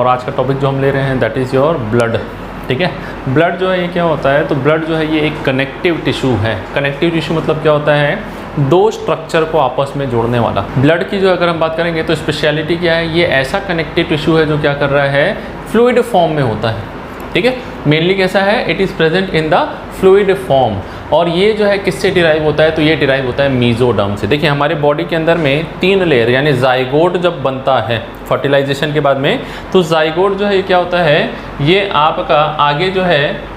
और आज का टॉपिक जो हम ले रहे हैं दैट इज़ योर ब्लड। ठीक है, ब्लड जो है ये क्या होता है, तो ब्लड जो है ये एक कनेक्टिव टिश्यू है। कनेक्टिव टिश्यू मतलब क्या होता है, दो स्ट्रक्चर को आपस में जोड़ने वाला। ब्लड की जो अगर हम बात करेंगे तो स्पेशलिटी क्या है, ये ऐसा कनेक्टिव टिश्यू है जो क्या कर रहा है, फ्लूइड फॉर्म में होता है। ठीक है, मेनली कैसा है, it is present in the fluid form. और ये जो है किससे डिराइव होता है, तो ये डिराइव होता है मीजोडर्म से। देखिए हमारे बॉडी के अंदर में 3 लेयर यानी जाइगोट जब बनता है फर्टिलाइजेशन के बाद में, तो जाइगोट जो है ये क्या होता है, ये आपका आगे जो है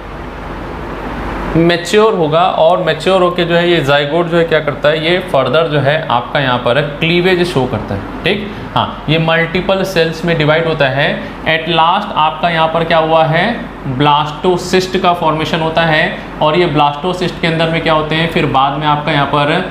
मैच्योर होगा और मैच्योर होके जो है ये जाइगोट जो है क्या करता है, ये फर्दर जो है आपका यहाँ पर क्लीवेज शो करता है। ठीक, हाँ, ये मल्टीपल सेल्स में डिवाइड होता है। एट लास्ट आपका यहाँ पर क्या हुआ है, ब्लास्टोसिस्ट का फॉर्मेशन होता है। और ये ब्लास्टोसिस्ट के अंदर में क्या होते हैं, फिर बाद में आपका यहाँ पर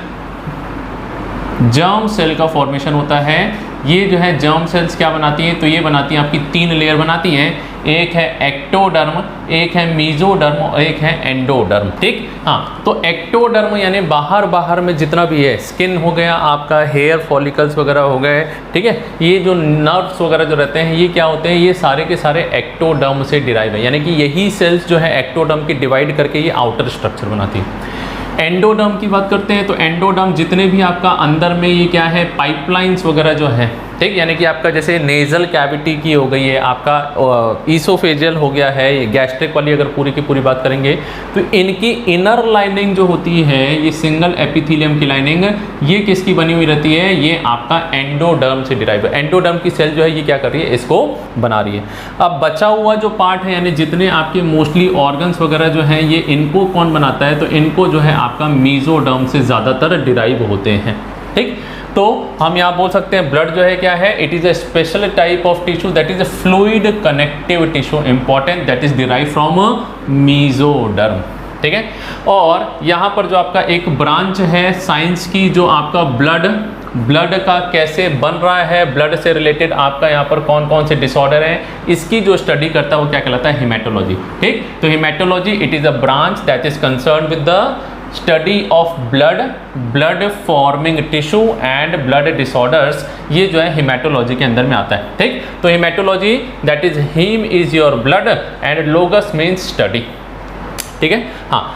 जर्म सेल का फॉर्मेशन होता है। ये जो है जर्म सेल्स क्या बनाती हैं, तो ये बनाती हैं आपकी 3 लेयर बनाती हैं। एक है एक्टोडर्म, एक है मीजोडर्म और एक है एंडोडर्म। ठीक, हाँ, तो एक्टोडर्म यानी बाहर में जितना भी है, स्किन हो गया आपका, हेयर फॉलिकल्स वगैरह हो गए, ठीक है, ये जो नर्व्स वगैरह जो रहते हैं ये क्या होते हैं, ये सारे के सारे एक्टोडर्म से डिराइव है। यानी कि यही सेल्स जो है एक्टोडर्म की डिवाइड करके ये आउटर स्ट्रक्चर बनाती है। एंडोडर्म की बात करते हैं तो एंडोडर्म जितने भी आपका अंदर में ये क्या है, पाइपलाइंस वगैरह जो है, ठीक, यानी कि आपका जैसे नेजल कैविटी की हो गई है, आपका ईसोफेजियल हो गया है, ये गैस्ट्रिक वाली अगर पूरी की पूरी बात करेंगे तो इनकी इनर लाइनिंग जो होती है, ये सिंगल एपिथेलियम की लाइनिंग, ये किसकी बनी हुई रहती है, ये आपका एंडोडर्म से डिराइव है। एंडोडर्म की सेल जो है ये क्या कर रही है, इसको बना रही है। अब बचा हुआ जो पार्ट है यानी जितने आपके मोस्टली ऑर्गन्स वगैरह जो हैं, ये इनको कौन बनाता है, तो इनको जो है आपका मीजोडर्म से ज़्यादातर डिराइव होते हैं। ठीक, तो हम यहाँ बोल सकते हैं ब्लड जो है क्या है, it is a special type of tissue that is a fluid connective tissue important that is derive from mesoderm. ठीक है, और यहाँ पर जो आपका एक ब्रांच है साइंस की, जो आपका ब्लड का कैसे बन रहा है, ब्लड से रिलेटेड आपका यहाँ पर कौन कौन से डिसऑर्डर हैं, इसकी जो स्टडी करता है वो क्या कहलाता है, हिमेटोलॉजी। ठीक, तो haematology it is a branch that is concern with the study of blood forming tissue and blood disorders, ये जो है हिमेटोलॉजी के अंदर में आता है। ठीक, तो haematology that is haem is your blood and logos means study. ठीक है, हाँ,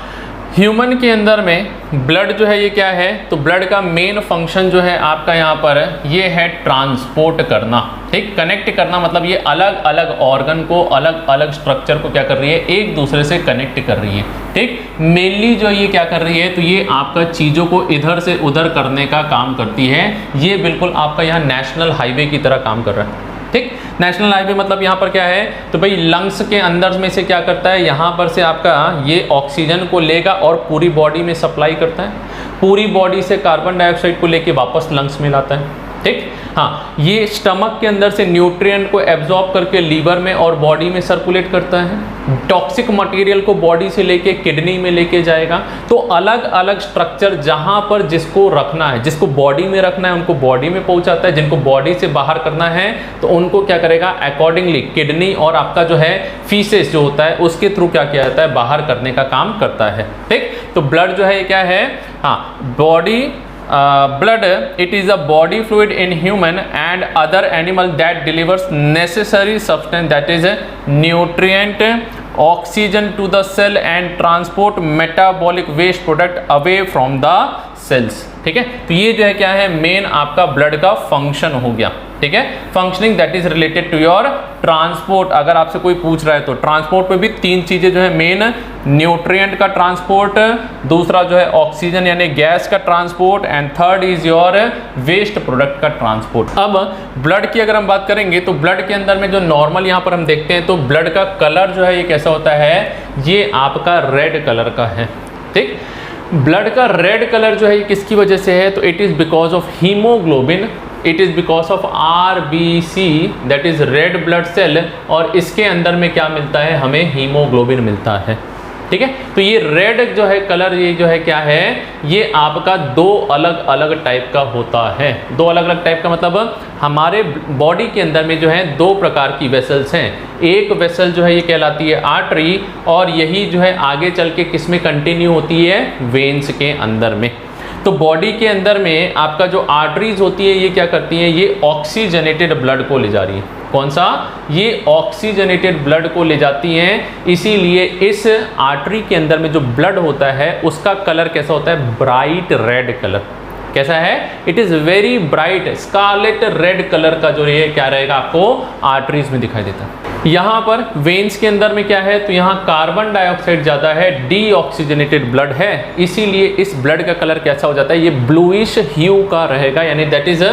ह्यूमन के अंदर में ब्लड जो है ये क्या है, तो ब्लड का मेन फंक्शन जो है आपका यहाँ पर ये है ट्रांसपोर्ट करना। ठीक, कनेक्ट करना मतलब ये अलग अलग ऑर्गन को, अलग अलग स्ट्रक्चर को क्या कर रही है, एक दूसरे से कनेक्ट कर रही है। ठीक, मेनली जो ये क्या कर रही है, तो ये आपका चीज़ों को इधर से उधर करने का काम करती है। ये बिल्कुल आपका यहाँ नेशनल हाईवे की तरह काम कर रहा है। ठीक, नेशनल हाईवे मतलब यहाँ पर क्या है, तो भाई लंग्स के अंदर में से क्या करता है, यहाँ पर से आपका ये ऑक्सीजन को लेगा और पूरी बॉडी में सप्लाई करता है, पूरी बॉडी से कार्बन डाइऑक्साइड को लेके वापस लंग्स में लाता है। ठीक, हाँ, ये स्टमक के अंदर से न्यूट्रिएंट को एब्जॉर्ब करके लीवर में और बॉडी में सर्कुलेट करता है। टॉक्सिक मटेरियल को बॉडी से लेके किडनी में लेके जाएगा। तो अलग अलग स्ट्रक्चर जहाँ पर जिसको रखना है, जिसको बॉडी में रखना है उनको बॉडी में पहुँचाता है, जिनको बॉडी से बाहर करना है तो उनको क्या करेगा, अकॉर्डिंगली किडनी और आपका जो है फीसेस जो होता है उसके थ्रू क्या किया जाता है, बाहर करने का काम करता है। ठीक, तो ब्लड जो है ये क्या है, हाँ, body blood it is a body fluid in human and other animal that delivers necessary substance that is a nutrient, oxygen to the cell and transport metabolic waste product away from the cells। ठीक है, तो ये जो है क्या है, main आपका blood का फंक्शन हो गया। ठीक है, functioning that is related to your transport. अगर आपसे कोई पूछ रहा है तो ट्रांसपोर्ट पे भी 3 चीजें जो है मेन, न्यूट्रिएंट का ट्रांसपोर्ट, दूसरा जो है ऑक्सीजन यानी गैस का transport and third is your waste product का ट्रांसपोर्ट। अब ब्लड की अगर हम बात करेंगे तो ब्लड के अंदर में जो नॉर्मल यहाँ पर हम देखते हैं तो ब्लड का कलर जो है ये कैसा होता है, ये आपका रेड कलर का है। ठीक, ब्लड का रेड कलर जो है ये किसकी वजह से है, तो it is because of haemoglobin, it is because of RBC that is red blood cell, और इसके अंदर में क्या मिलता है, हमें हीमोग्लोबिन मिलता है। ठीक है, तो ये रेड जो है कलर, ये जो है क्या है, ये आपका 2 अलग अलग टाइप का होता है। 2 अलग अलग टाइप का मतलब हमारे बॉडी के अंदर में जो है 2 प्रकार की वेसल्स हैं। एक वेसल जो है ये कहलाती है आर्टरी, और यही जो है आगे चल के किस में कंटिन्यू होती है, वेन्स के अंदर में। तो बॉडी के अंदर में आपका जो आर्टरीज होती है ये क्या करती हैं, ये ऑक्सीजनेटेड ब्लड को ले जा रही है। कौन सा? ये ऑक्सीजनेटेड ब्लड को ले जाती हैं। इसीलिए इस आर्टरी के अंदर में जो ब्लड होता है उसका कलर कैसा होता है? Bright red colour. कैसा है? It is very bright scarlet red colour का जो ये क्या रहेगा आपको आर्टरीज में दिखाई देता है। यहाँ पर वेन्स के अंदर में क्या है? तो यहाँ कार्बन डाइऑक्साइड ज़्यादा है, डीऑक्सीजनेटेड ब्लड है, इसीलिए इस ब्लड का कलर कैसा हो जाता है? ये ब्लूइश ह्यू का रहेगा, यानी that is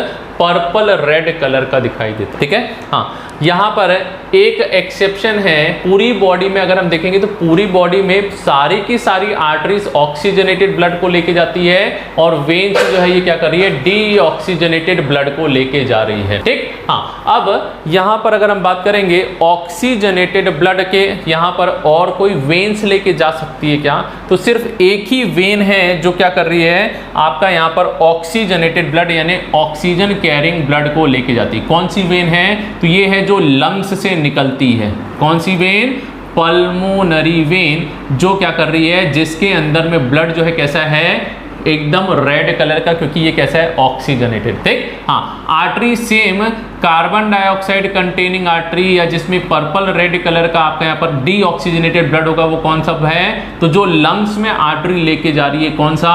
purple red colour का दिखाई देता है। ठीक है, हाँ। यहाँ पर एक एक्सेप्शन है, पूरी बॉडी में अगर हम देखेंगे तो पूरी बॉडी में सारी की सारी आर्टरीज ऑक्सीजनेटेड ब्लड को लेके जाती है और वेन्स जो है ये क्या कर रही है? डीऑक्सीजनेटेड ब्लड को लेके जा रही है। ठीक, हाँ। अब यहाँ पर अगर हम बात करेंगे ऑक्सीजनेटेड ब्लड के, यहाँ पर और कोई वेन्स लेके जा सकती है क्या? तो सिर्फ एक ही वेन है जो क्या कर रही है आपका यहाँ पर ऑक्सीजनेटेड ब्लड यानी ऑक्सीजन कैरिंग ब्लड को लेके जाती है। कौन सी वेन है? तो ये है जो लंग्स से निकलती है। कौन सी वेन? पल्मोनरी वेन, जो क्या कर रही है? जिसके अंदर में ब्लड जो है कैसा है? एकदम रेड कलर का, क्योंकि ये कैसा है? ऑक्सीजनेटेड। ठीक, हाँ। Artery same carbon dioxide containing artery या जिसमें पर्पल रेड कलर का आपका यहाँ पर डीऑक्सीजनेटेड ब्लड होगा वो कौन सा है? तो जो लंग्स में आर्टरी लेके जा रही है कौन सा?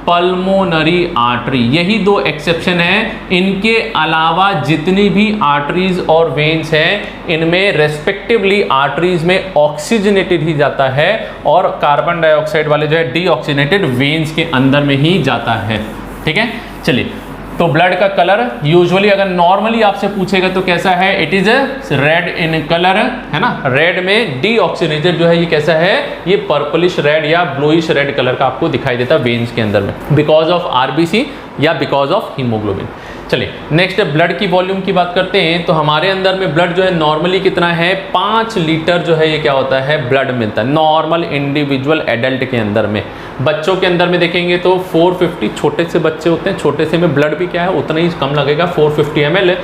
Pulmonary artery. यही दो एक्सेप्शन है, इनके अलावा जितनी भी आर्टरीज और वेन्स हैं इनमें रेस्पेक्टिवली आर्टरीज में ऑक्सीजनेटेड ही जाता है और कार्बन डाइऑक्साइड वाले जो है डीऑक्सीजनेटेड वेन्स के अंदर में ही जाता है। ठीक है, चलिए। तो ब्लड का कलर यूजुअली अगर नॉर्मली आपसे पूछेगा तो कैसा है? It is red in colour, है ना। रेड में डीऑक्सीजनेटेड जो है ये कैसा है? ये पर्पलिश रेड या ब्लूइश रेड कलर का आपको दिखाई देता है वेन्स के अंदर में, बिकॉज ऑफ आरबीसी या बिकॉज ऑफ हीमोग्लोबिन। चलिए नेक्स्ट ब्लड की वॉल्यूम की बात करते हैं। तो हमारे अंदर में ब्लड जो है नॉर्मली कितना है? 5 लीटर जो है ये क्या होता है? ब्लड मिलता है नॉर्मल इंडिविजुअल एडल्ट के अंदर में। बच्चों के अंदर में देखेंगे तो 450, छोटे से बच्चे होते हैं, छोटे से में ब्लड भी क्या है उतना ही कम लगेगा, 450 ml।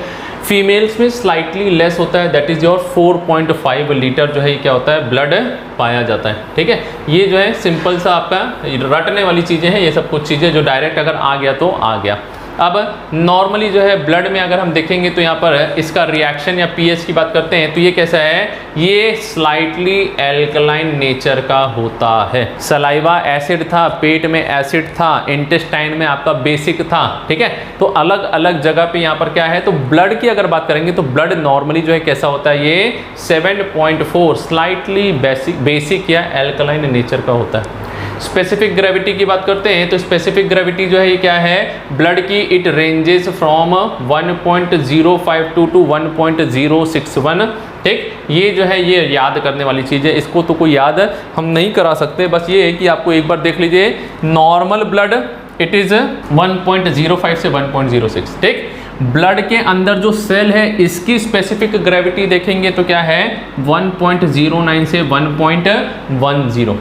फीमेल्स में स्लाइटली लेस होता है, दैट इज योर 4.5 लीटर जो है ये क्या होता है? ब्लड पाया जाता है। ठीक है, ये जो है सिंपल सा आपका रटने वाली चीज़ें हैं, ये सब कुछ चीज़ें जो डायरेक्ट अगर आ गया तो आ गया। अब नॉर्मली जो है ब्लड में अगर हम देखेंगे तो यहाँ पर इसका रिएक्शन या पीएच की बात करते हैं तो ये कैसा है? ये स्लाइटली एल्कलाइन नेचर का होता है। सलाइवा एसिड था, पेट में एसिड था, इंटेस्टाइन में आपका बेसिक था। ठीक है, तो अलग अलग जगह पे यहाँ पर क्या है? तो ब्लड की अगर बात करेंगे तो ब्लड नॉर्मली जो है कैसा होता है? ये 7.4 स्लाइटली बेसिक या एल्कलाइन नेचर का होता है। स्पेसिफिक ग्रेविटी की बात करते हैं तो स्पेसिफिक ग्रेविटी जो है ये क्या है? ब्लड की इट रेंजेस फ्रॉम 1.052 टू 1.061। ठीक, ये जो है ये याद करने वाली चीज़ है, इसको तो कोई याद हम नहीं करा सकते, बस ये है कि आपको एक बार देख लीजिए। नॉर्मल ब्लड इट इज़ 1.05 से 1.06। ठीक, ब्लड के अंदर जो सेल है इसकी स्पेसिफिक ग्रेविटी देखेंगे तो क्या है? 1.09 से 1.10।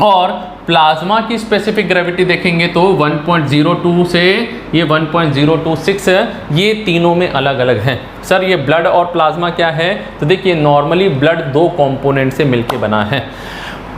और प्लाज्मा की स्पेसिफिक ग्रेविटी देखेंगे तो 1.02 से ये 1.026, ये तीनों में अलग अलग हैं। सर ये ब्लड और प्लाज्मा क्या है? तो देखिए नॉर्मली ब्लड 2 कंपोनेंट से मिलके बना है।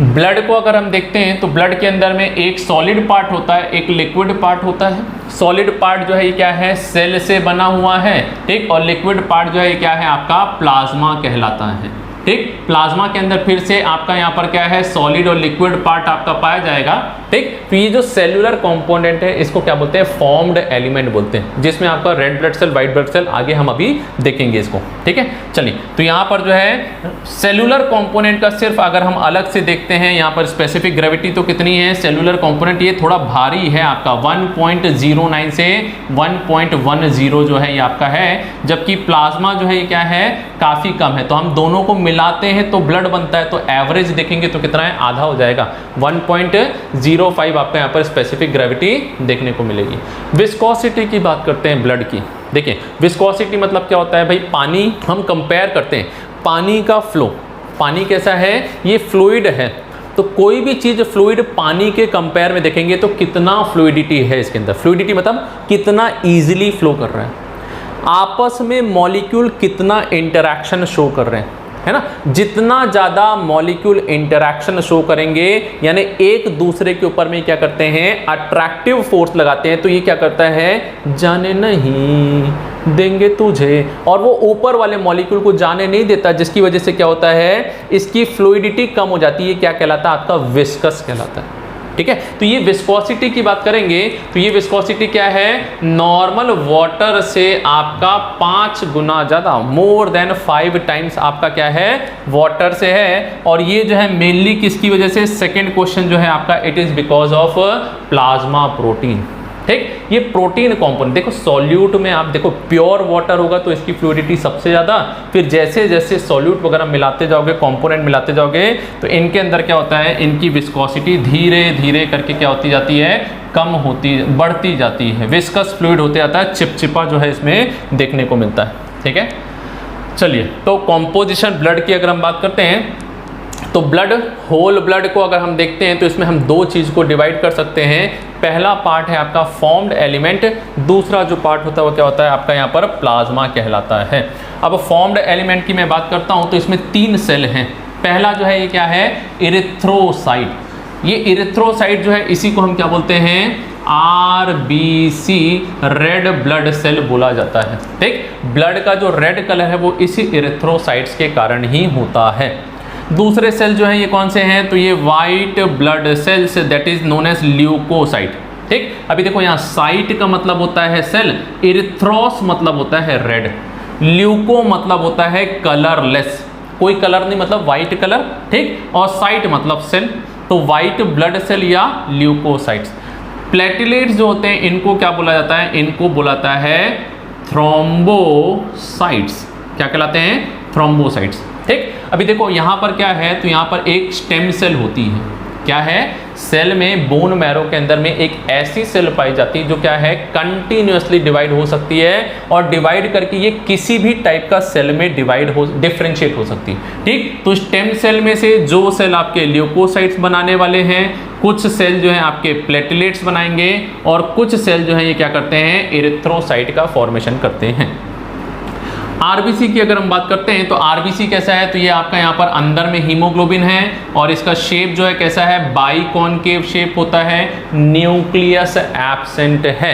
ब्लड को अगर हम देखते हैं तो ब्लड के अंदर में एक सॉलिड पार्ट होता है, एक लिक्विड पार्ट होता है। सॉलिड पार्ट जो है ये क्या है? सेल से बना हुआ है। ठीक, और लिक्विड पार्ट जो है ये क्या है? आपका प्लाज्मा कहलाता है। ठीक, प्लाज्मा के अंदर फिर से आपका यहाँ पर क्या है? सॉलिड और लिक्विड पार्ट आपका पाया जाएगा। ठीक, तो ये जो सेलुलर कंपोनेंट है इसको क्या बोलते हैं? फॉर्म्ड एलिमेंट बोलते हैं, जिसमें आपका red blood cell, white blood cell, आगे हम अभी देखेंगे इसको। ठीक है, चलिए। तो यहाँ पर जो है सेलुलर कंपोनेंट का सिर्फ अगर हम अलग से देखते हैं, यहाँ पर स्पेसिफिक ग्रेविटी तो कितनी है? सेलुलर कंपोनेंट ये थोड़ा भारी है आपका, 1.09 से 1.10 जो है ये आपका है, जबकि प्लाज्मा जो है ये क्या है? काफ़ी कम है। तो हम दोनों को मिलाते हैं तो ब्लड बनता है, तो एवरेज देखेंगे तो कितना है? आधा हो जाएगा, 1.05 आपका यहाँ पर स्पेसिफिक ग्रेविटी देखने को मिलेगी। विस्कोसिटी की बात करते हैं ब्लड की। देखिए विस्कोसिटी मतलब क्या होता है भाई? पानी हम कंपेयर करते हैं, पानी का फ्लो, पानी कैसा है? ये फ्लूइड है। तो कोई भी चीज़ फ्लूइड पानी के कंपेयर में देखेंगे तो कितना फ्लूइडिटी है इसके अंदर। फ्लूइडिटी मतलब कितना ईजिली फ्लो कर रहा है, आपस में मॉलिक्यूल कितना इंटरैक्शन शो कर रहे हैं, है ना। जितना ज़्यादा मॉलिक्यूल इंटरैक्शन शो करेंगे यानी एक दूसरे के ऊपर में क्या करते हैं? अट्रैक्टिव फोर्स लगाते हैं, तो ये क्या करता है? जाने नहीं देंगे तुझे, और वो ऊपर वाले मॉलिक्यूल को जाने नहीं देता, जिसकी वजह से क्या होता है, इसकी फ्लूइडिटी कम हो जाती है। क्या कहलाता है, आपका विस्कस कहलाता है। ठीक है, तो ये विस्कोसिटी की बात करेंगे तो ये विस्कोसिटी क्या है, नॉर्मल वाटर से आपका 5 गुना ज़्यादा, मोर देन 5 टाइम्स आपका क्या है, वाटर से है। और ये जो है मेनली किसकी वजह से, सेकंड क्वेश्चन जो है आपका, it is because of plasma protein. ठीक, ये प्रोटीन कंपोनेंट, देखो सॉल्यूट में आप देखो प्योर वाटर होगा तो इसकी फ्लूइडिटी सबसे ज़्यादा, फिर जैसे जैसे सॉल्यूट वगैरह मिलाते जाओगे, कंपोनेंट मिलाते जाओगे, तो इनके अंदर क्या होता है, इनकी विस्कोसिटी धीरे धीरे करके क्या होती जाती है, कम होती, बढ़ती जाती है, विस्कस फ्लूइड होते जाता है, चिपचिपा जो है इसमें देखने को मिलता है। ठीक है, चलिए, तो कॉम्पोजिशन ब्लड की अगर हम बात करते हैं तो ब्लड, होल ब्लड को अगर हम देखते हैं तो इसमें हम दो चीज़ को डिवाइड कर सकते हैं। पहला पार्ट है आपका फॉर्म्ड एलिमेंट, दूसरा जो पार्ट होता है वो क्या होता है आपका यहाँ पर प्लाज्मा कहलाता है। अब फॉर्म्ड एलिमेंट की मैं बात करता हूँ तो इसमें 3 सेल हैं। पहला जो है ये क्या है, इरिथ्रोसाइट। ये इरिथ्रोसाइट जो है इसी को हम क्या बोलते हैं, RBC, रेड ब्लड सेल बोला जाता है। ठीक, ब्लड का जो रेड कलर है वो इसी इरिथ्रोसाइट्स के कारण ही होता है। दूसरे सेल जो है ये कौन से हैं, तो ये white blood cells, that is known as leucocyte. ठीक, अभी देखो यहाँ साइट का मतलब होता है सेल, इरिथ्रोस मतलब होता है रेड, ल्यूको मतलब होता है कलरलेस, कोई कलर नहीं मतलब वाइट कलर। ठीक, और साइट मतलब सेल, तो वाइट ब्लड सेल या ल्यूकोसाइट्स। प्लेटलेट्स जो होते हैं इनको क्या बोला जाता है, इनको बुलाता है थ्रोम्बोसाइट्स। क्या कहलाते हैं, थ्रोम्बोसाइट्स। ठीक, अभी देखो यहाँ पर क्या है, तो यहाँ पर एक स्टेम सेल होती है। क्या है, सेल में, बोन मैरो के अंदर में एक ऐसी सेल पाई जाती है जो क्या है, कंटिन्यूअसली डिवाइड हो सकती है, और डिवाइड करके ये किसी भी टाइप का सेल में डिफरेंशिएट हो सकती है। ठीक, तो स्टेम सेल में से जो सेल आपके ल्यूकोसाइट्स बनाने वाले हैं, कुछ सेल जो है आपके प्लेटलेट्स बनाएंगे, और कुछ सेल जो है ये क्या करते हैं, इरिथ्रोसाइट का फॉर्मेशन करते हैं। आरबीसी की अगर हम बात करते हैं तो आरबीसी कैसा है, तो ये आपका यहाँ पर अंदर में हीमोग्लोबिन है, और इसका शेप जो है कैसा है, बाइकॉनकेव शेप होता है, न्यूक्लियस एब्सेंट है।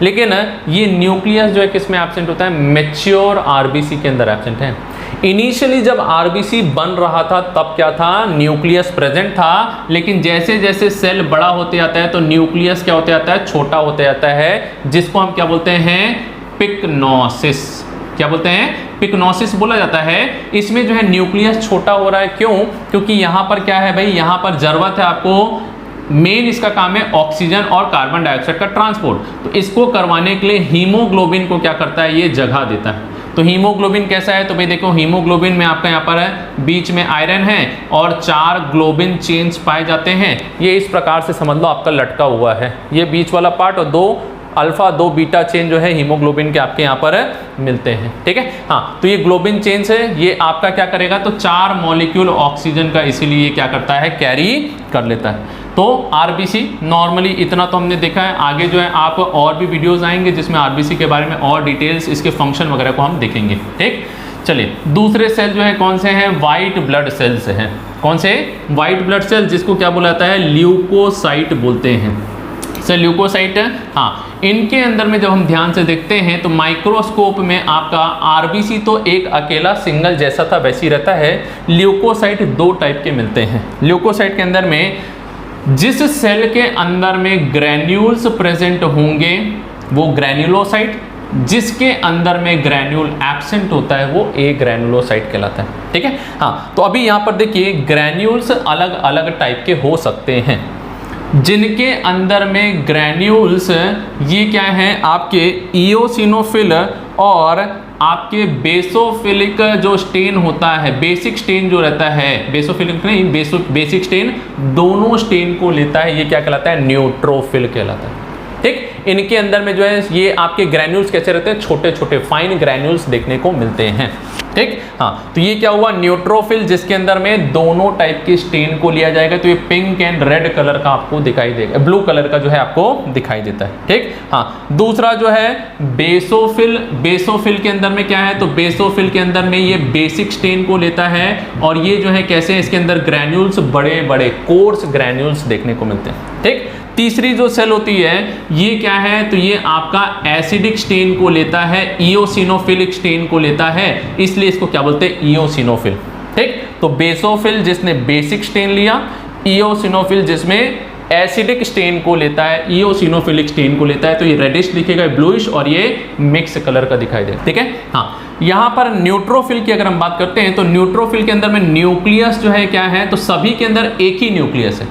लेकिन ये न्यूक्लियस जो है किस में एब्सेंट होता है, मैच्योर आरबीसी के अंदर एब्सेंट है। इनिशियली जब आरबीसी बन रहा था तब क्या था, न्यूक्लियस प्रेजेंट था, लेकिन जैसे जैसे सेल बड़ा होते जाता है तो न्यूक्लियस क्या होते जाता है, छोटा होते जाता है, जिसको हम क्या बोलते हैं, पिक्नोसिस। क्या बोलते हैं, पिक्नोसिस बोला जाता है। इसमें जो है न्यूक्लियस छोटा हो रहा है, क्यों, क्योंकि यहाँ पर क्या है भाई, यहाँ पर जरूरत है आपको, मेन इसका काम है ऑक्सीजन और कार्बन डाइऑक्साइड का ट्रांसपोर्ट, तो इसको करवाने के लिए हीमोग्लोबिन को क्या करता है, ये जगह देता है। तो हीमोग्लोबिन कैसा है, तो भाई देखो हीमोग्लोबिन में आपका यहाँ पर है, बीच में आयरन है और 4 ग्लोबिन चेन्स पाए जाते हैं। ये इस प्रकार से समझ लो आपका लटका हुआ है, ये बीच वाला पार्ट, और 2 अल्फा 2 बीटा चेन जो है हीमोग्लोबिन के आपके यहाँ पर मिलते हैं। ठीक है, हाँ, तो ये ग्लोबिन चेन्स है, ये आपका क्या करेगा, तो 4 मॉलिक्यूल ऑक्सीजन का इसीलिए ये क्या करता है, कैरी कर लेता है। तो आरबीसी नॉर्मली इतना तो हमने देखा है, आगे जो है आप और भी वीडियोस आएंगे जिसमें आरबीसी के बारे में और डिटेल्स, इसके फंक्शन वगैरह को हम देखेंगे। ठीक, चलिए, दूसरे सेल जो है कौन से हैं, वाइट ब्लड सेल्स हैं। कौन से, वाइट ब्लड सेल, जिसको क्या बोला जाता है, ल्यूकोसाइट बोलते हैं। सर ल्यूकोसाइट, हाँ, इनके अंदर में जब हम ध्यान से देखते हैं तो माइक्रोस्कोप में आपका आरबीसी तो एक अकेला सिंगल जैसा था वैसे ही रहता है, ल्यूकोसाइट 2 टाइप के मिलते हैं। ल्यूकोसाइट के अंदर में जिस सेल के अंदर में ग्रैन्यूल्स प्रेजेंट होंगे वो ग्रैन्युलोसाइट, जिसके अंदर में ग्रैन्यूल एब्सेंट होता है वो ए ग्रैन्युलोसाइट कहलाता है। ठीक है, हाँ, तो अभी यहाँ पर देखिए ग्रैन्यूल्स अलग अलग टाइप के हो सकते हैं, जिनके अंदर में ग्रैन्यूल्स ये क्या हैं, आपके इओसिनोफिल और आपके बेसोफिलिक जो स्टेन होता है, बेसिक स्टेन जो रहता है, बेसोफिलिक नहीं, बेसिक स्टेन, दोनों स्टेन को लेता है, ये क्या कहलाता है, न्यूट्रोफिल कहलाता है। ठीक, इनके अंदर में जो है ये आपके ग्रैन्यूल्स कैसे रहते हैं, छोटे छोटे फाइन ग्रैन्यूल्स देखने को मिलते हैं। ठीक, हाँ, तो ये क्या हुआ, न्यूट्रोफिल, जिसके अंदर में दोनों टाइप के स्टेन को लिया जाएगा, तो ये पिंक एंड रेड कलर का आपको दिखाई देगा, ब्लू कलर का जो है आपको दिखाई देता है। ठीक, हाँ, दूसरा जो है बेसोफिल, बेसोफिल के अंदर में क्या है, तो बेसोफिल के अंदर में ये बेसिक स्टेन को लेता है, और ये जो है कैसे, इसके अंदर ग्रैन्यूल्स बड़े बड़े कोर्स ग्रैन्यूल्स देखने को मिलते हैं। ठीक, तीसरी जो सेल होती है ये क्या है, तो ये आपका एसिडिक स्टेन को लेता है, इओसिनोफिलिक स्टेन को लेता है, इसलिए इसको क्या बोलते हैं, इओसिनोफिल। ठीक, तो बेसोफिल जिसने बेसिक स्टेन लिया, इओसिनोफिल जिसमें एसिडिक स्टेन को लेता है, इओसिनोफिलिक स्टेन को लेता है। तो ये रेडिश दिखेगा, ब्लूइश, और ये मिक्स कलर का दिखाई देगा। ठीक है, हाँ। यहाँ पर न्यूट्रोफिल की अगर हम बात करते हैं तो न्यूट्रोफिल के अंदर में न्यूक्लियस जो है क्या है, तो सभी के अंदर एक ही न्यूक्लियस है।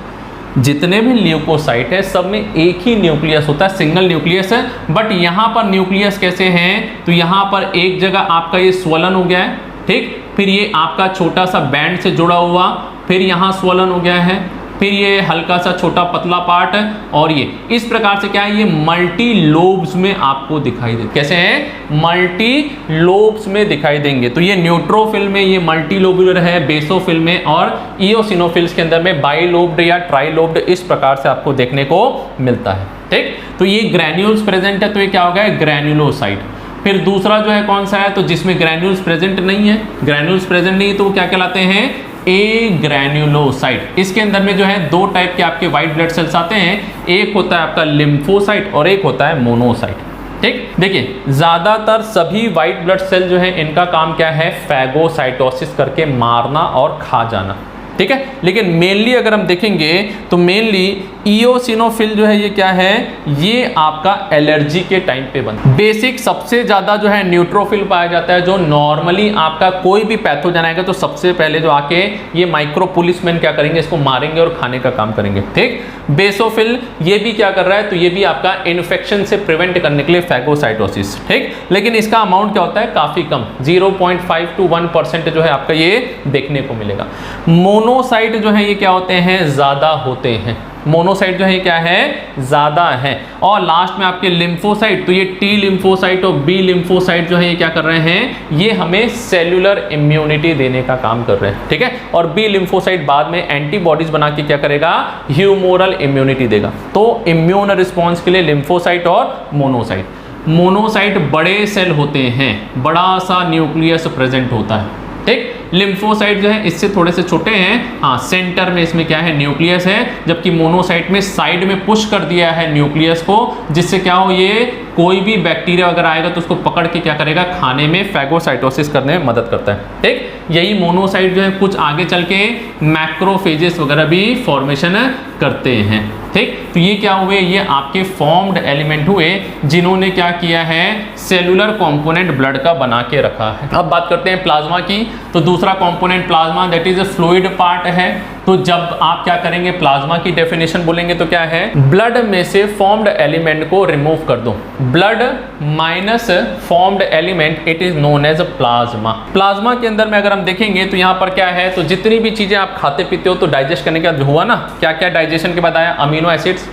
जितने भी ल्यूकोसाइट है सब में एक ही न्यूक्लियस होता है, सिंगल न्यूक्लियस है। बट यहाँ पर न्यूक्लियस कैसे हैं, तो यहाँ पर एक जगह आपका ये स्वलन हो गया है, ठीक, फिर ये आपका छोटा सा बैंड से जुड़ा हुआ, फिर यहाँ स्वलन हो गया है, फिर ये हल्का सा छोटा पतला पार्ट, और ये इस प्रकार से क्या है, ये मल्टी लोब्स में आपको दिखाई दे। कैसे हैं, मल्टी लोब्स में दिखाई देंगे। तो ये न्यूट्रोफिल में ये मल्टी लोबुलर है, बेसोफिल में, और इओसिनोफिल्स के अंदर में बाइलोब्ड या ट्राइलोब्ड इस प्रकार से आपको देखने को मिलता है। ठीक, तो ये ग्रैन्यूल्स प्रेजेंट है, तो ये क्या हो गया, ग्रैन्युलोसाइट। फिर दूसरा जो है कौन सा है, तो जिसमें ग्रैन्यूल्स प्रेजेंट नहीं है, ग्रैन्यूल्स प्रेजेंट नहीं है, तो वो क्या कहलाते हैं, ए ग्रैन्युलोसाइट। इसके अंदर में जो है दो टाइप के आपके व्हाइट ब्लड सेल्स आते हैं, एक होता है आपका लिम्फोसाइट और एक होता है मोनोसाइट। ठीक, देखिए ज्यादातर सभी व्हाइट ब्लड सेल जो है इनका काम क्या है, फैगोसाइटोसिस करके मारना और खा जाना। ठीक है, लेकिन मेनली अगर हम देखेंगे तो मेनली इओसिनोफिल जो है ये क्या है, ये आपका एलर्जी के टाइम पे बनता है। बेसिक सबसे ज्यादा जो है न्यूट्रोफिल पाया जाता है, जो नॉर्मली आपका कोई भी पैथोजन आएगा तो सबसे पहले जो आके ये माइक्रो पुलिसमैन क्या करेंगे, इसको मारेंगे और खाने का काम करेंगे। ठीक, बेसोफिल ये भी क्या कर रहा है, तो ये भी आपका इन्फेक्शन से प्रिवेंट करने के लिए फैगोसाइटोसिस। ठीक, लेकिन इसका अमाउंट क्या होता है, काफी कम, 0.5 to 1% जो है आपका ये देखने को मिलेगा। मोनोसाइट जो है ये क्या होते हैं, ज्यादा होते हैं। मोनोसाइट जो है क्या है, ज्यादा है। और लास्ट में आपके लिम्फोसाइट, तो ये टी लिम्फोसाइट और बी लिम्फोसाइट जो है ये क्या कर रहे हैं, ये हमें सेल्यूलर इम्यूनिटी देने का काम कर रहे हैं। ठीक है, और बी लिम्फोसाइट बाद में एंटीबॉडीज बना के क्या करेगा, ह्यूमोरल इम्यूनिटी देगा। तो इम्यून रिस्पॉन्स के लिए लिम्फोसाइट और मोनोसाइट। मोनोसाइट बड़े सेल होते हैं, बड़ा सा न्यूक्लियस प्रेजेंट होता है। ठीक, लिम्फोसाइट जो है इससे थोड़े से छोटे हैं, हाँ, सेंटर में इसमें क्या है, न्यूक्लियस है, जबकि मोनोसाइट में साइड में पुश कर दिया है न्यूक्लियस को, जिससे क्या हो, ये कोई भी बैक्टीरिया अगर आएगा तो उसको पकड़ के क्या करेगा, खाने में फैगोसाइटोसिस करने में मदद करता है। ठीक, यही मोनोसाइट जो है कुछ आगे चल के मैक्रोफेजेस वगैरह भी फॉर्मेशन करते हैं। ठीक, तो ये क्या हुए, ये आपके फॉर्म्ड एलिमेंट हुए जिन्होंने क्या किया है, सेलुलर कंपोनेंट ब्लड का बना के रखा है। अब बात करते हैं प्लाज्मा की, तो दूसरा component plasma, that is a fluid part है। तो जब आप क्या करेंगे, प्लाज्मा की डेफिनेशन बोलेंगे तो क्या है, ब्लड में से फॉर्म्ड एलिमेंट को रिमूव कर दो, blood minus formed element, it is known as plasma. Plasma के अंदर में अगर हम देखेंगे तो यहाँ पर क्या है, तो जितनी भी चीजें आप खाते पीते हो तो डाइजेस्ट करने के बाद हुआ ना, क्या क्या डाइजेशन के बाद आया, amino acids,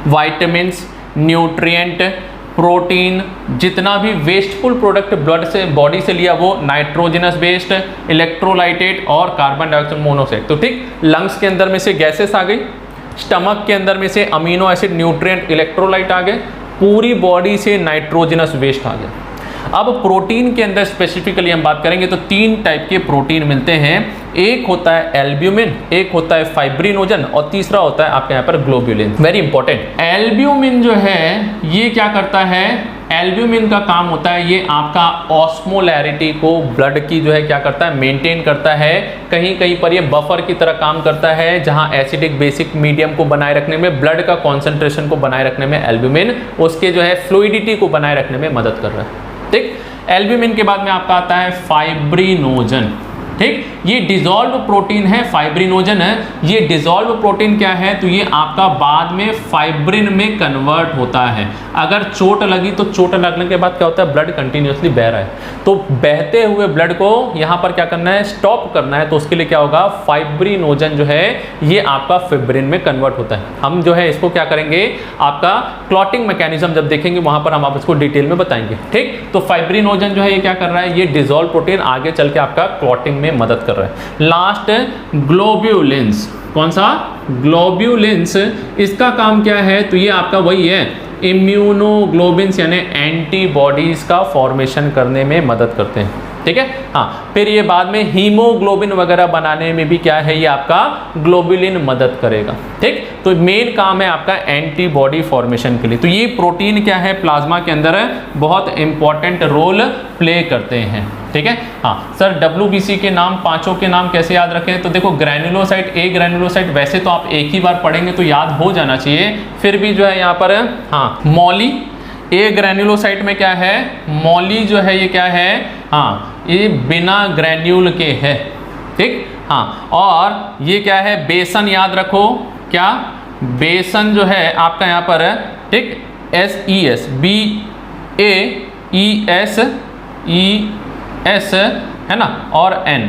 vitamins, nutrient, protein, जितना भी वेस्टफुल प्रोडक्ट ब्लड से बॉडी से लिया वो नाइट्रोजनस बेस्ड, इलेक्ट्रोलाइटेट और कार्बन डाइऑक्साइड मोनोऑक्साइड। तो ठीक, लंग्स के अंदर में से गैसेस आ गई, स्टमक के अंदर में से अमीनो एसिड, न्यूट्रिएंट, इलेक्ट्रोलाइट आ गए, पूरी बॉडी से नाइट्रोजनस वेस्ट आ गया। अब प्रोटीन के अंदर स्पेसिफिकली हम बात करेंगे तो तीन टाइप के प्रोटीन मिलते हैं, एक होता है एल्ब्यूमिन, एक होता है फाइब्रिनोजन और तीसरा होता है आपके यहाँ पर ग्लोब्यूलिन। वेरी इंपॉर्टेंट, एल्ब्यूमिन जो है ये क्या करता है, एल्ब्यूमिन का काम होता है ये आपका ऑस्मोलैरिटी को ब्लड की जो है क्या करता है, मेंटेन करता है। कहीं कहीं पर ये बफर की तरह काम करता है, जहां एसिडिक बेसिक मीडियम को बनाए रखने में, ब्लड का कॉन्सेंट्रेशन को बनाए रखने में एल्ब्यूमिन उसके जो है फ्लूइडिटी को बनाए रखने में मदद कर रहा है। ठीक, एल्ब्यूमिन के बाद में आपका आता है फाइब्रिनोजन। ठीक, ये डिसॉल्व प्रोटीन है, फाइब्रिनोजन है। ये डिसॉल्व प्रोटीन क्या है, तो ये आपका बाद में फाइब्रिन में कन्वर्ट होता है। अगर चोट लगी तो चोट लगने के बाद क्या होता है, ब्लड कंटिन्यूसली बह रहा है, तो बहते हुए ब्लड को यहाँ पर क्या करना है, स्टॉप करना है। तो उसके लिए क्या होगा, फाइब्रिनोजन जो है ये आपका फिब्रिन में कन्वर्ट होता है। हम जो है इसको क्या करेंगे, आपका क्लॉटिंग मैकेनिज्म जब देखेंगे वहां पर हम आप इसको डिटेल में बताएंगे। ठीक, तो फाइब्रिनोजन जो है ये क्या कर रहा है, ये डिसॉल्व प्रोटीन आगे चल के आपका क्लॉटिंग में मदद कर रहा है। लास्ट ग्लोब्यूलिन्स, कौन सा, ग्लोब्यूलिन्स, इसका काम क्या है, तो ये आपका वही है, इम्यूनोग्लोबिन्स यानी एंटीबॉडीज का फॉर्मेशन करने में मदद करते हैं। ठीक है। हाँ, फिर ये बाद में हीमोग्लोबिन वगैरह बनाने में भी क्या है, ये आपका ग्लोबुलिन मदद करेगा। ठीक, तो मेन काम है आपका एंटीबॉडी फॉर्मेशन के लिए। तो ये प्रोटीन क्या है, प्लाज्मा के अंदर बहुत इंपॉर्टेंट रोल प्ले करते हैं। ठीक है। हाँ सर, WBC के नाम पांचों के नाम कैसे याद रखें? तो देखो, ग्रैन्युलोसाइट, ए ग्रैन्युलोसाइट वैसे तो आप एक ही बार पढ़ेंगे तो याद हो जाना चाहिए, फिर भी जो है यहाँ पर हाँ मॉली, ए ग्रैन्युलोसाइट में क्या है, मॉली जो है ये क्या है, हाँ ये बिना ग्रैन्यूल के है। ठीक, हाँ, और ये क्या है, बेसन याद रखो, क्या बेसन जो है आपका यहाँ पर है, ठीक, SES, BAES है ना, और N।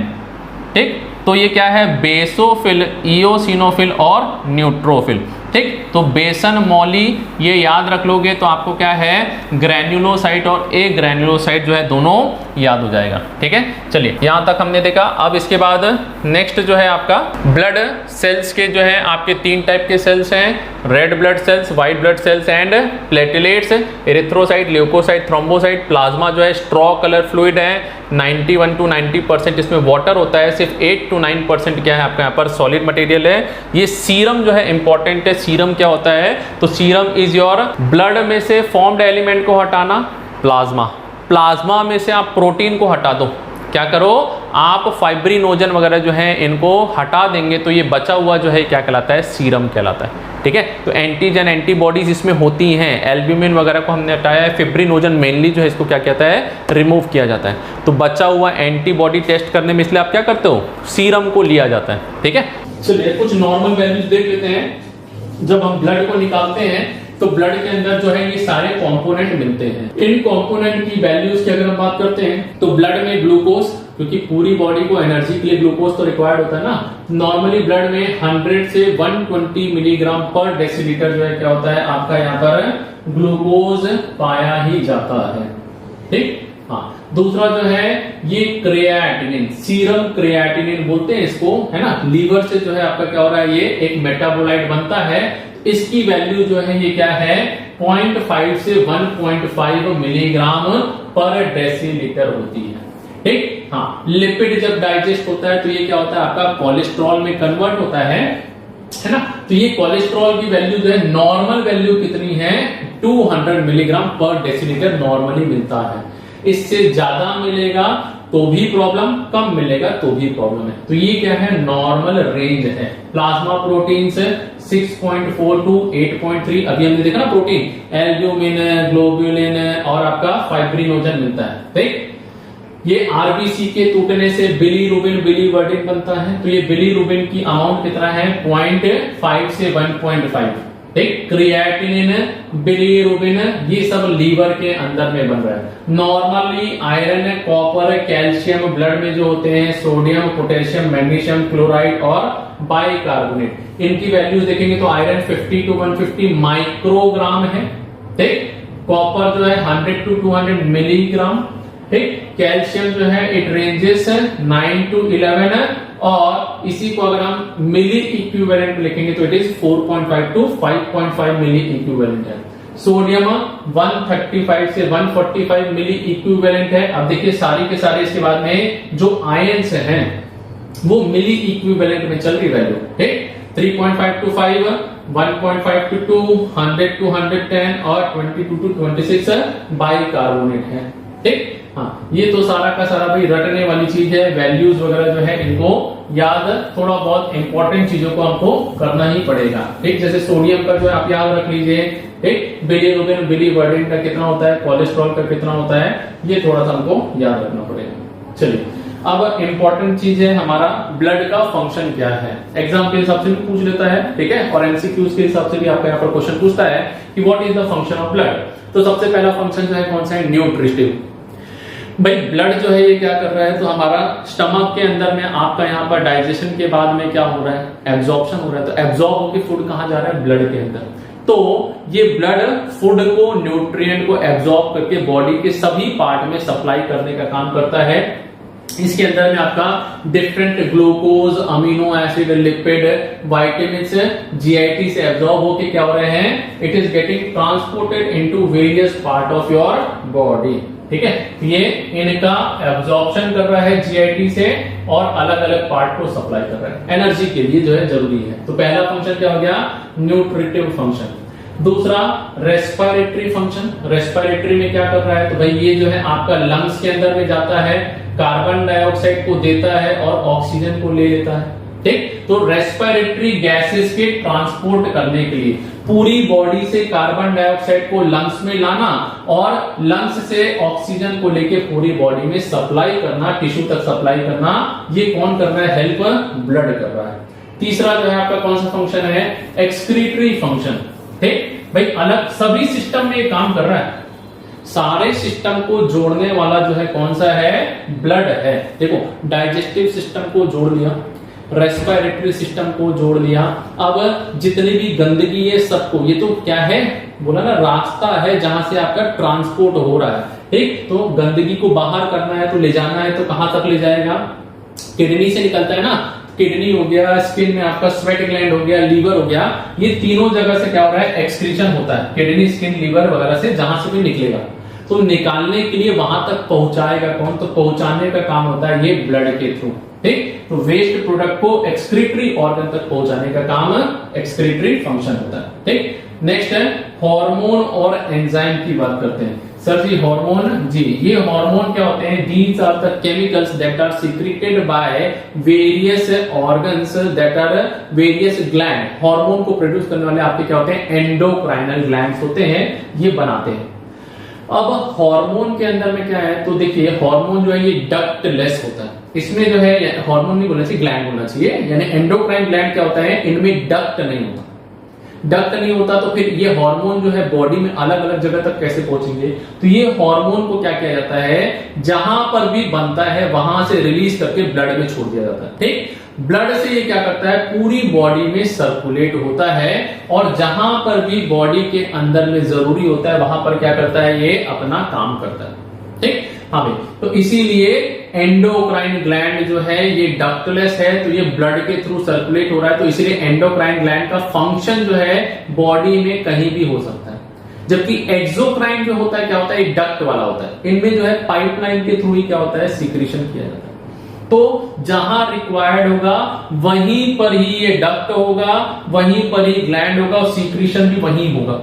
ठीक, तो ये क्या है, बेसोफिल, इओसिनोफिल और न्यूट्रोफिल। ठीक, तो बेसन, मॉली ये याद रख लोगे तो आपको क्या है, ग्रैन्युलोसाइट और ए ग्रैन्युलोसाइट जो है दोनों याद हो जाएगा। ठीक है, चलिए यहाँ तक हमने देखा। अब इसके बाद नेक्स्ट जो है आपका ब्लड सेल्स के जो है आपके 3 टाइप के सेल्स हैं, red blood cells, white blood cells and platelets, erythrocyte, leucocyte, thrombocyte. Plasma जो है स्ट्रॉ कलर फ्लूइड है, 91 to 90% इसमें वाटर होता है, सिर्फ 8 to 9% क्या है आपका यहाँ पर सॉलिड मटेरियल है। ये सीरम जो है इंपॉर्टेंट है। सीरम क्या होता है, तो सीरम इज योर ब्लड में से फॉर्म्ड एलिमेंट को हटाना, प्लाज्मा, प्लाज्मा में से आप प्रोटीन को हटा दो, क्या करो आप फाइब्रिनोजन वगैरह जो है इनको हटा देंगे तो ये बचा हुआ जो है क्या कहलाता है, सीरम कहलाता है। ठीक है, तो एंटीजन एंटीबॉडीज इसमें होती हैं, एल्ब्यूमिन वगैरह को हमने हटाया है, फिब्रिनोजन मेनली जो है इसको क्या कहता है, रिमूव किया जाता है। तो बचा हुआ एंटीबॉडी टेस्ट करने में इसलिए आप क्या करते हो, सीरम को लिया जाता है। ठीक है, चलिए कुछ नॉर्मल वैल्यूज देख लेते हैं। जब हम ब्लड को निकालते हैं तो ब्लड के अंदर जो है ये सारे कंपोनेंट मिलते हैं। इन कंपोनेंट की वैल्यूज की अगर हम बात करते हैं तो ब्लड में ग्लूकोज, क्योंकि पूरी बॉडी को एनर्जी के लिए ग्लूकोज तो रिक्वायर्ड होता है ना, नॉर्मली ब्लड में 100 से 120 मिलीग्राम पर डेसीलीटर जो है क्या होता है आपका यहाँ पर ग्लूकोज पाया ही जाता है। ठीक, हाँ, दूसरा जो है ये क्रिएटिनिन, सीरम क्रिएटिनिन बोलते हैं इसको, है ना, लीवर से जो है आपका क्या हो रहा है, ये एक मेटाबोलाइट बनता है। इसकी वैल्यू जो है ये क्या है, 0.5 से 1.5 मिलीग्राम पर डेसीलीटर होती है। ठीक, हाँ, लिपिड जब डाइजेस्ट होता है तो ये क्या होता है आपका कोलेस्ट्रॉल में कन्वर्ट होता है ना। तो ये कोलेस्ट्रॉल की वैल्यू जो है, नॉर्मल वैल्यू कितनी है, 200 मिलीग्राम पर डेसीलीटर नॉर्मली मिलता है। इससे ज्यादा मिलेगा तो भी प्रॉब्लम, कम मिलेगा तो भी प्रॉब्लम है। तो ये क्या है, नॉर्मल रेंज है। प्लाज्मा प्रोटीन से 6.4 to 8.3, अभी हमने देखा ना प्रोटीन, एल्ब्यूमिन, ग्लोबुलिन और आपका फाइब्रिनोजन मिलता है। ठीक, ये आरबीसी के टूटने से बिलीरुबिन, बिलीवर्डिन बनता है। तो ये बिलीरुबिन की अमाउंट कितना है, 0.5 से 1.5। ठीक, क्रिएटिनिन, बिलीरुबिन ये सब लीवर के अंदर में बन रहा है। Normally iron, copper, calcium blood में जो होते हैं, सोडियम, पोटेशियम, मैग्नीशियम, क्लोराइड और बाइकार्बोनेट, इनकी वैल्यूज देखेंगे तो आयरन 50 to 150 माइक्रोग्राम है। ठीक, कॉपर जो है 100 to 200 मिलीग्राम। ठीक, कैल्शियम जो है इट रेंजेस 9 to 11, और इसी को अगर हम मिली इक्विवेलेंट लिखेंगे तो it is 4.5 to 5.5 milli equivalent है। सोडियम 135 से 145 मिली इक्विवेलेंट है। अब देखिए सारी के सारे इसके बाद में जो आयंस हैं वो मिली इक्विवेलेंट में चल रही वैल्यू। ठीक, 3.5 to 5, 1.5 to 2, 100 to 110 और 22 to 26 बाइकार्बोनेट है। ठीक, हाँ, ये तो सारा का सारा भाई रटने वाली चीज है। वैल्यूज वगैरह जो है इनको याद, थोड़ा बहुत इंपॉर्टेंट चीजों को हमको करना ही पड़ेगा। ठीक, जैसे सोडियम का जो है आप याद रख लीजिए। ठीक, बिलीरुबिन, बिलीवर्डिन का कितना होता है, कोलेस्ट्रॉल का कितना होता है, ये थोड़ा सा हमको याद रखना पड़ेगा। चलिए, अब इंपॉर्टेंट चीज है हमारा ब्लड का फंक्शन क्या है। एग्जाम के हिसाब से भी पूछ लेता है, ठीक है, और एमसीक्यूज के हिसाब से भी आपका यहाँ पर क्वेश्चन पूछता है कि what is the function of blood. तो सबसे पहला फंक्शन जो है कौन सा है, न्यूट्रिटिव। भाई ब्लड जो है ये क्या कर रहा है, तो हमारा स्टमक के अंदर में आपका यहाँ पर डाइजेशन के बाद में क्या हो रहा है, एब्जॉर्प्शन हो रहा है। तो एब्जॉर्ब होकर फूड कहाँ जा रहा है, ब्लड के अंदर। तो ये ब्लड फूड को, न्यूट्रिएंट को एब्जॉर्ब करके बॉडी के सभी पार्ट में सप्लाई करने का काम करता है। इसके अंदर में आपका different glucose, amino acid, lipid, vitamin GIT से एब्जॉर्ब होके क्या हो रहे हैं, it is getting transported into various part of your body. ठीक है। ये इनका एब्जॉर्प्शन कर रहा है जीआईटी से और अलग अलग पार्ट को सप्लाई कर रहा है, एनर्जी के लिए जो है जरूरी है। तो पहला फंक्शन क्या हो गया, न्यूट्रिटिव फंक्शन। दूसरा रेस्पिरेटरी फंक्शन, रेस्पिरेटरी में क्या कर रहा है, तो भाई ये जो है आपका लंग्स के अंदर में जाता है, कार्बन डाइऑक्साइड को देता है और ऑक्सीजन को ले लेता है, ठीक। तो रेस्पिरेटरी गैसेस के ट्रांसपोर्ट करने के लिए पूरी बॉडी से कार्बन डाइऑक्साइड को लंग्स में लाना और लंग्स से ऑक्सीजन को लेके पूरी बॉडी में सप्लाई करना, टिश्यू तक सप्लाई करना, ये कौन कर रहा है, हेल्प ब्लड कर रहा है। तीसरा जो है आपका कौन सा फंक्शन है, एक्सक्रीटरी फंक्शन, ठीक। भाई अलग सभी सिस्टम में काम कर रहा है, सारे सिस्टम को जोड़ने वाला जो है कौन सा है, ब्लड है। देखो डाइजेस्टिव सिस्टम को जोड़ लिया, रेस्पिरेटरी सिस्टम को जोड़ लिया, अब जितनी भी गंदगी है सबको, ये तो क्या है बोला ना, रास्ता है जहां से आपका ट्रांसपोर्ट हो रहा है, ठीक। तो गंदगी को बाहर करना है तो ले जाना है, तो कहां तक ले जाएगा, किडनी से निकलता है ना, किडनी हो गया, स्किन में आपका स्वेट ग्लैंड हो गया, लीवर हो गया, ये तीनों जगह से क्या हो रहा है, एक्सक्रीशन होता है, किडनी, स्किन, लीवर वगैरह से जहां से भी निकलेगा, तो निकालने के लिए वहां तक पहुंचाएगा कौन, तो पहुंचाने का काम होता है ये ब्लड के थ्रू, ठीक। तो वेस्ट प्रोडक्ट को एक्सक्रीटरी ऑर्गन तक पहुंचाने का काम एक्सक्रीटरी फंक्शन होता है, ठीक। नेक्स्ट है हार्मोन और एंजाइम की बात करते हैं। सर जी हार्मोन, जी ये हार्मोन क्या होते हैं, these are the chemicals that are secreted by various organs that are various gland. Hormone को प्रोड्यूस करने वाले आपके क्या होते हैं, एंडोक्राइनल ग्लैंड्स होते हैं, ये बनाते हैं। अब हार्मोन के अंदर में क्या है, तो देखिए हार्मोन जो है ये डक्टलेस होता है, इसमें जो है हार्मोन नहीं बोलना चाहिए, ग्लैंड बोलना चाहिए, यानी एंडोक्राइन ग्लैंड क्या होता है, इनमें डक्ट नहीं होता, डक्ट नहीं होता तो फिर ये हार्मोन जो है बॉडी में अलग अलग जगह तक कैसे पहुंचेंगे, तो ये हार्मोन को क्या किया जाता है, जहां पर भी बनता है वहां से रिलीज करके ब्लड में छोड़ दिया जाता है, ठीक। ब्लड से ये क्या करता है, पूरी बॉडी में सर्कुलेट होता है और जहां पर भी बॉडी के अंदर में जरूरी होता है वहां पर क्या करता है, ये अपना काम करता है, ठीक। हाँ भाई, तो इसीलिए एंडोक्राइन ग्लैंड जो है ये डक्टलेस है, तो ये ब्लड के थ्रू सर्कुलेट हो रहा है, तो इसीलिए एंडोक्राइन ग्लैंड का फंक्शन जो है बॉडी में कहीं भी हो सकता है। जबकि एक्सोक्राइन जो होता है क्या होता है, एक डक्ट वाला होता है, इनमें जो है पाइपलाइन के थ्रू ही क्या होता है, सीक्रेशन किया जाता है। तो जहां रिक्वायर्ड होगा वहीं पर ही ये डक्ट होगा, वहीं पर ही ग्लैंड होगा और सीक्रेशन भी वहीं होगा।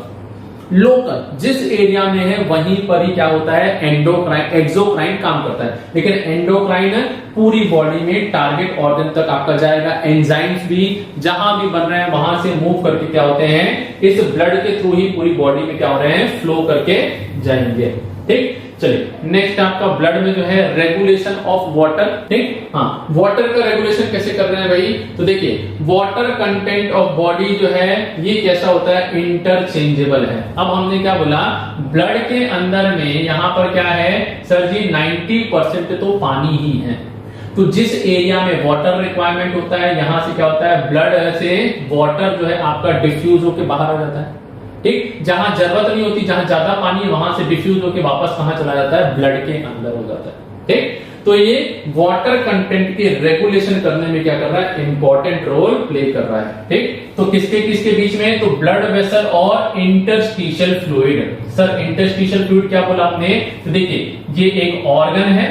लोकल जिस एरिया में है वहीं पर ही क्या होता है, एंडोक्राइन, एक्सोक्राइन काम करता है, लेकिन एंडोक्राइन पूरी बॉडी में टारगेट ऑर्गन तक आपका जाएगा। एंजाइम्स भी जहां भी बन रहे हैं वहां से मूव करके क्या होते हैं, इस ब्लड के थ्रू ही पूरी बॉडी में क्या हो रहे हैं, फ्लो करके जाएंगे, ठीक। चलिए नेक्स्ट आपका ब्लड में जो है रेगुलेशन ऑफ वाटर, ठीक। हाँ, वाटर का रेगुलेशन कैसे कर रहे हैं भाई, तो देखिए वाटर कंटेंट ऑफ बॉडी जो है ये कैसा होता है, इंटरचेंजेबल है। अब हमने क्या बोला, ब्लड के अंदर में यहां पर क्या है सर जी, 90% तो पानी ही है, तो जिस एरिया में वाटर रिक्वायरमेंट होता है यहां से क्या होता है, ब्लड से वाटर जो है आपका डिफ्यूज होकर बाहर आ जाता है, ठीक। जहां जरूरत नहीं होती, जहां ज्यादा पानी है वहां से डिफ्यूज होकर वापस कहां चला जाता है, ब्लड के अंदर हो जाता है, ठीक। तो ये वाटर कंटेंट के रेगुलेशन करने में क्या कर रहा है, इंपॉर्टेंट रोल प्ले कर रहा है, ठीक। तो किसके किसके बीच में, तो ब्लड वेसल और interstitial fluid. Sir interstitial fluid क्या बोला आपने, तो देखिए ये एक ऑर्गन है,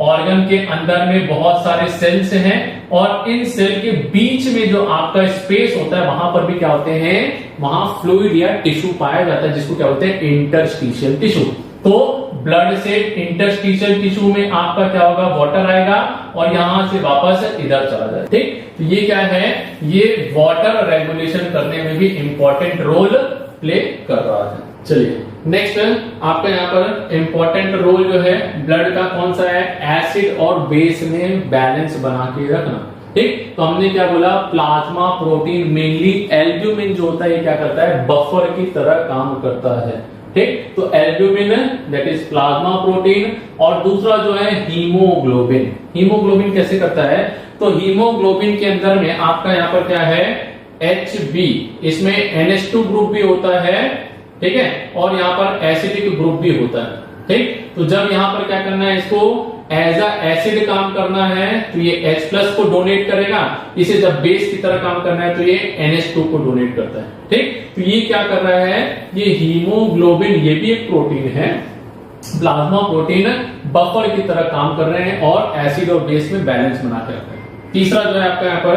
ऑर्गन के अंदर में बहुत सारे सेल्स हैं और इन सेल के बीच में जो आपका स्पेस होता है वहां पर भी क्या होते हैं, वहां फ्लूइड या टिश्यू पाया जाता है, जिसको क्या होते हैं, इंटरस्टिशियल टिश्यू। तो ब्लड से इंटरस्टिशियल टिश्यू में आपका क्या होगा, वाटर आएगा और यहां से वापस इधर चला जाए, ठीक। तो ये क्या है, ये वाटर रेगुलेशन करने में भी इंपॉर्टेंट रोल प्ले कर रहा है। चलिए नेक्स्ट आपका यहाँ पर इंपॉर्टेंट रोल जो है ब्लड का कौन सा है, एसिड और बेस में बैलेंस बना के रखना, ठीक। तो हमने क्या बोला, प्लाज्मा प्रोटीन मेनली एल्ब्यूमिन जो होता है ये क्या करता है, बफर की तरह काम करता है, ठीक। तो albumin that is plasma protein, और दूसरा जो है हीमोग्लोबिन। हीमोग्लोबिन कैसे करता है, तो हीमोग्लोबिन के अंदर में आपका यहाँ पर क्या है, HB, इसमें NH2 ग्रुप भी होता है, ठीक है, और यहाँ पर एसिडिक ग्रुप भी होता है, ठीक। तो जब यहाँ पर क्या करना है, इसको एज अ एसिड काम करना है तो ये H+ को डोनेट करेगा, इसे जब बेस की तरह काम करना है तो ये NH2 को डोनेट करता है, ठीक। तो ये क्या कर रहा है, ये हीमोग्लोबिन, ये भी एक प्रोटीन है, प्लाज्मा प्रोटीन बफर की तरह काम कर रहे हैं और एसिड और बेस में बैलेंस बना के रख रहे हैं। तीसरा जो है आपका यहाँ पर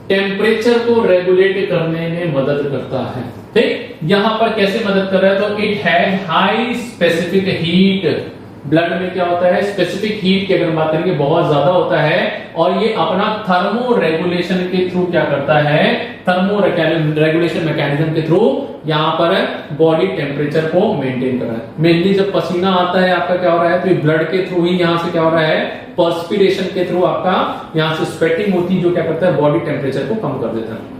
टेम्परेचर को रेगुलेट करने में मदद करता है। ठीक, यहां पर कैसे मदद कर रहा है, तो it has high specific heat. Blood में क्या होता है, स्पेसिफिक हीट की अगर बात करेंगे बहुत ज्यादा होता है और ये अपना थर्मो रेगुलेशन के थ्रू क्या करता है, थर्मो रेगुलेशन मैकेनिज्म के थ्रू यहां पर बॉडी टेम्परेचर को मेंटेन कर रहा है। मेनली जब पसीना आता है आपका क्या हो रहा है, तो ब्लड के थ्रू ही यहां से क्या हो रहा है, पर्सपिरेशन के थ्रू आपका यहां से स्वेटिंग होती है जो क्या करता है बॉडी टेम्परेचर को कम कर देता है।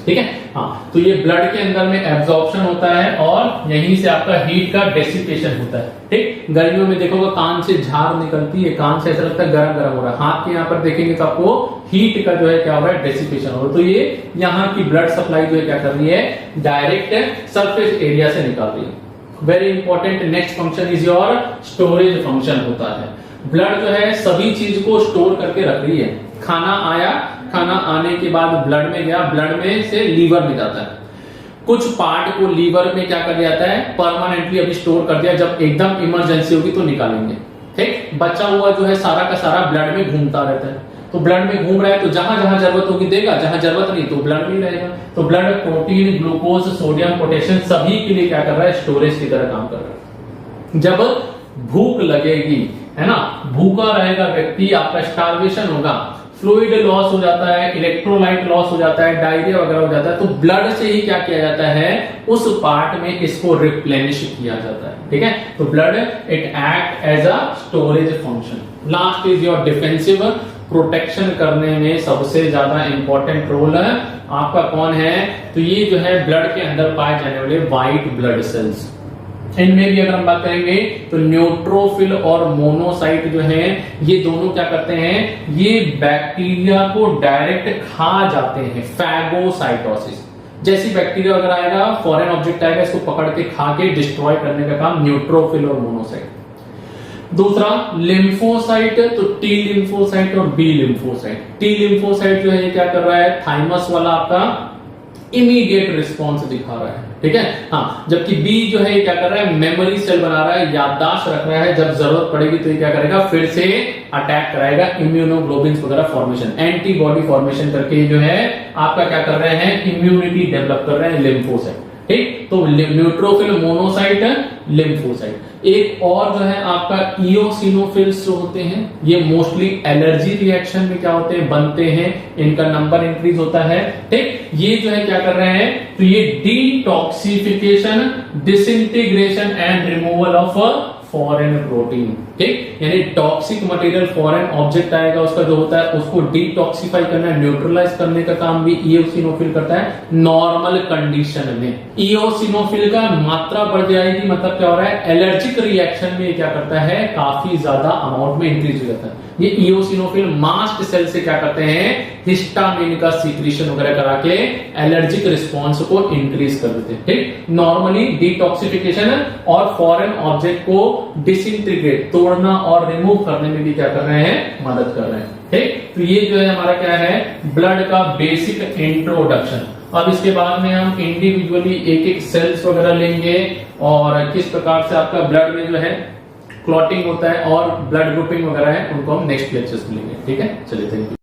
ठीक है, हाँ, तो ये ब्लड के अंदर में एब्जॉर्प्शन होता है और यहीं से आपका हीट का डेसिपेशन होता है। ठीक, गर्मियों में देखोगे कान से झाग निकलती है, कान से ऐसा लगता है गरम गरम हो रहा है, हाथ के यहाँ पर देखेंगे तो आपको हीट का जो है क्या हो रहा है, डेसिपेशन हो रहा है। तो ये यहाँ की ब्लड सप्लाई जो है क्या कर रही है, डायरेक्ट सरफेस एरिया से निकाल रही है। Very important next function is your storage function होता है। ब्लड जो है सभी चीज को स्टोर करके रख रही है। खाना आया, खाना आने के बाद ब्लड में गया, ब्लड में से लीवर में जाता है, कुछ पार्ट को लीवर में क्या कर जाता है, परमानेंटली अभी स्टोर कर दिया, जब एकदम इमरजेंसी होगी तो निकालेंगे। ठीक, बचा हुआ जो है सारा का सारा ब्लड में घूमता रहता है। तो ब्लड में घूम रहा है तो जहां जहां जरूरत होगी देगा, जहां जरूरत नहीं तो ब्लड में रहेगा। तो blood protein, glucose, sodium, potassium सभी के लिए क्या कर रहा है, स्टोरेज की तरह काम कर रहा है। जब भूख लगेगी, है ना, भूखा रहेगा व्यक्ति, आपका स्टार्वेशन होगा, फ्लूइड लॉस हो जाता है, इलेक्ट्रोलाइट लॉस हो जाता है, डायरिया वगैरह हो जाता है, तो ब्लड से ही क्या किया जाता है, उस पार्ट में इसको रिप्लेनिश किया जाता है। ठीक है, तो blood it act as a storage function. Last is your defensive, protection करने में सबसे ज्यादा इंपॉर्टेंट रोल है आपका कौन है, तो ये जो है ब्लड के अंदर पाए जाने वाले व्हाइट ब्लड सेल्स। इनमें भी अगर हम बात करेंगे तो न्यूट्रोफिल और मोनोसाइट जो हैं, ये दोनों क्या करते हैं, ये बैक्टीरिया को डायरेक्ट खा जाते हैं। फैगोसाइटोसिस, जैसी बैक्टीरिया अगर आएगा, फॉरेन ऑब्जेक्ट आएगा, इसको पकड़ के खा के डिस्ट्रॉय करने का काम न्यूट्रोफिल और मोनोसाइट। दूसरा लिम्फोसाइट, तो टी लिम्फोसाइट और बी लिम्फोसाइट। टी लिम्फोसाइट जो है ये क्या कर रहा है, थाइमस वाला आपका इमीडिएट रिस्पॉन्स दिखा रहा है। ठीक है, हाँ, जबकि बी जो है ये क्या कर रहा है, मेमोरी सेल बना रहा है, याददाश्त रख रहा है, जब जरूरत पड़ेगी तो ये क्या करेगा, फिर से अटैक कराएगा, इम्यूनोग्लोबिन वगैरह फॉर्मेशन, एंटीबॉडी फॉर्मेशन करके जो है आपका क्या कर रहे हैं, इम्यूनिटी डेवलप कर रहे हैं लिम्फोसाइट। ठीक, तो न्यूट्रोफिल, मोनोसाइट, लिम्फोसाइट। एक और जो है आपका इओसिनोफिल्स जो होते हैं, ये मोस्टली एलर्जी रिएक्शन में क्या होते हैं, बनते हैं, इनका नंबर इंक्रीज होता है। ठीक, ये जो है क्या कर रहे हैं, तो ये detoxification, disintegration and removal of foreign protein. ठीक, यानी टॉक्सिक मटेरियल, फॉरेन ऑब्जेक्ट आएगा उसका जो होता है उसको डिटॉक्सिफाई करना, न्यूट्रलाइज करने का काम भी इओसिनोफिल करता है। नॉर्मल कंडीशन में इओसिनोफिल का मात्रा बढ़ जाएगी, मतलब क्या हो रहा है, एलर्जिक रिएक्शन में क्या करता है, काफी ज्यादा अमाउंट में इंक्रीज हो जाता है। ये इओसिनोफिल मास्ट सेल से क्या करते हैं, हिस्टामिन का सीक्रेशन वगैरह करा के एलर्जिक रिस्पॉन्स को इंक्रीज कर देते हैं। ठीक, नॉर्मली डिटॉक्सिफिकेशन और फॉरेन ऑब्जेक्ट को डिसइंटीग्रेट, तोड़ना और रिमूव करने में भी क्या कर रहे हैं, मदद कर रहे हैं। ठीक, तो ये जो है हमारा क्या है, ब्लड का बेसिक इंट्रोडक्शन। अब इसके बाद में हम इंडिविजुअली एक एक सेल्स वगैरह लेंगे और किस प्रकार से आपका ब्लड में जो है क्लॉटिंग होता है और ब्लड ग्रुपिंग वगैरह है, उनको हम नेक्स्ट लेक्चर्स में लेंगे। ठीक है, चलिए, थैंक यू।